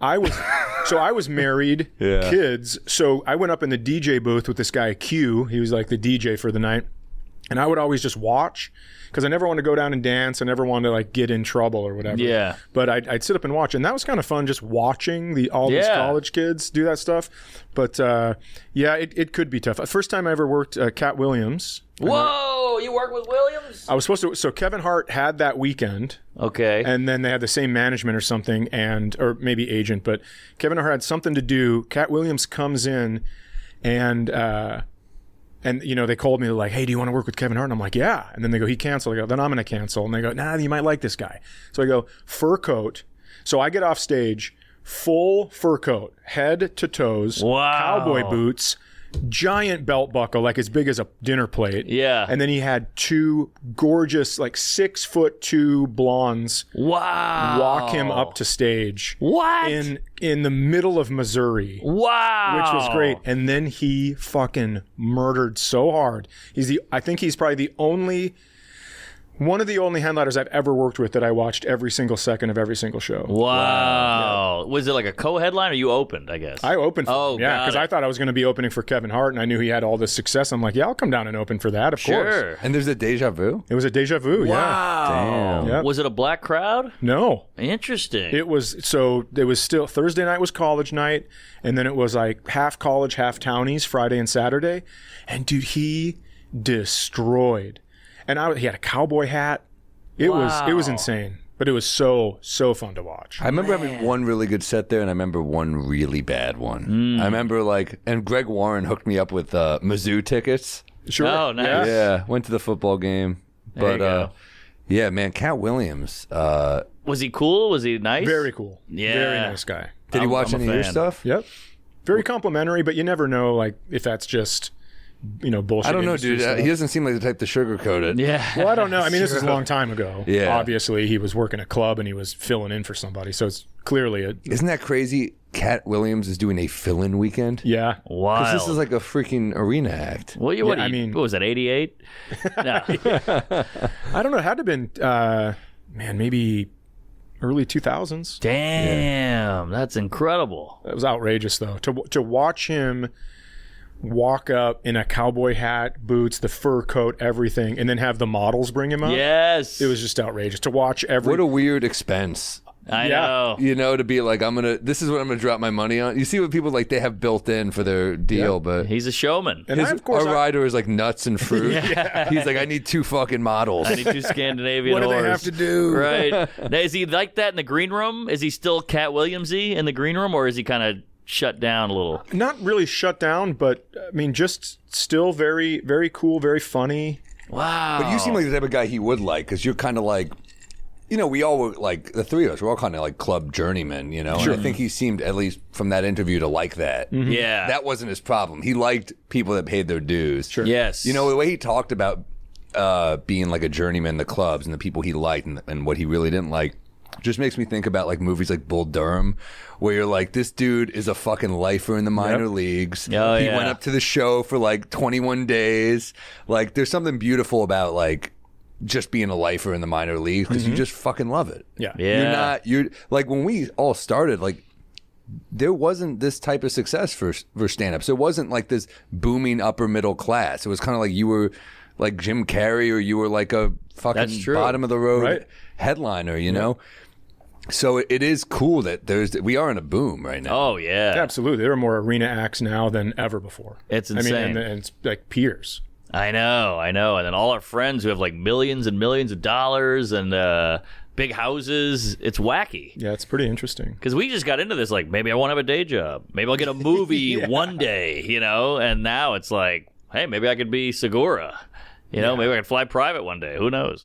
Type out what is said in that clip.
I was married, kids. So I went up in the DJ booth with this guy Q. He was like the DJ for the night, and I would always just watch because I never wanted to go down and dance. I never wanted to like get in trouble or whatever. Yeah. But I'd sit up and watch, and that was kind of fun, just watching all these college kids do that stuff. But it could be tough. First time I ever worked, Katt Williams. Whoa, you work with Williams? I was supposed to. So Kevin Hart had that weekend. Okay. And then they had the same management or something, or maybe agent, but Kevin Hart had something to do. Katt Williams comes in, and they called me. They're like, "Hey, do you want to work with Kevin Hart?" And I'm like, "Yeah." And then they go, "He canceled." I go, "Then I'm going to cancel." And they go, "Nah, you might like this guy." So I go, fur coat. So I get off stage, full fur coat, head to toes, cowboy boots, giant belt buckle, like as big as a dinner plate. Yeah. And then he had two gorgeous, like 6'2" blondes. Wow. Walk him up to stage. What? In the middle of Missouri. Wow. Which was great. And then he fucking murdered so hard. I think he's probably one of the only headliners I've ever worked with that I watched every single second of every single show. Wow. Yeah. Was it like a co-headline or you opened, I guess? I opened for him, because I thought I was going to be opening for Kevin Hart, and I knew he had all this success. I'm like, yeah, I'll come down and open for that, of course. And there's a Deja Vu? It was a Deja Vu, wow. Damn. Yep. Was it a black crowd? No. Interesting. It was still, Thursday night was college night, and then it was like half college, half townies, Friday and Saturday. And dude, he destroyed. And he had a cowboy hat. It was insane, but it was so fun to watch. I remember having one really good set there, and I remember one really bad one. I remember and Greg Warren hooked me up with Mizzou tickets. Sure. Oh, nice. Yeah, went to the football game. There you go. Yeah, man, Katt Williams. Was he cool? Was he nice? Very cool. Yeah. Very nice guy. Did he watch any of your stuff? Yep. Very complimentary, but you never know like if that's just bullshit. I don't know, dude. He doesn't seem like the type to sugarcoat it. Yeah. Well, I don't know. I mean, this is a long time ago. Yeah. Obviously, he was working a club and he was filling in for somebody. So it's clearly Isn't that crazy? Katt Williams is doing a fill-in weekend? Yeah. Wow. Because this is like a freaking arena act. What was that, 88? No. I don't know. It had to have been, maybe early 2000s. Damn. That's incredible. That was outrageous, though. To watch him walk up in a cowboy hat, boots, the fur coat, everything, and then have the models bring him up. Yes. It was just outrageous to watch What a weird expense. I know. To be like, this is what I'm going to drop my money on. You see what people like, they have built in for their deal, but he's a showman. And our rider is like nuts and fruit. He's like, I need 2 fucking models. I need 2 Scandinavian What do whores. they have to do? Right. Now, is he like that in the green room? Is he still Katt Williams-y in the green room, or is he kind of shut down a little? Not really shut down, but I mean, just still very, very cool, very funny. Wow. But you seem like the type of guy he would like, because you're kind of like, we all were like, the three of us, we're all kind of like club journeymen, Sure. And I think he seemed, at least from that interview, to like that. Mm-hmm. Yeah. That wasn't his problem. He liked people that paid their dues. Sure. Yes. The way he talked about being like a journeyman in the clubs and the people he liked and what he really didn't like, just makes me think about like movies like Bull Durham, where you're like, this dude is a fucking lifer in the minor leagues. Oh, he went up to the show for like 21 days. Like, there's something beautiful about like just being a lifer in the minor leagues, because you just fucking love it. Yeah. You're like, when we all started, like, there wasn't this type of success for stand-ups. It wasn't like this booming upper middle class. It was kind of like you were like Jim Carrey, or you were like a fucking bottom of the road headliner, you know? So it is cool that we are in a boom right now. Oh, yeah. Absolutely. There are more arena acts now than ever before. It's insane. I mean, and it's like peers. I know. And then all our friends who have like millions and millions of dollars and big houses. It's wacky. Yeah, it's pretty interesting. Because we just got into this, like, maybe I won't have a day job. Maybe I'll get a movie one day, And now it's like, hey, maybe I could be Segura. Maybe I could fly private one day. Who knows?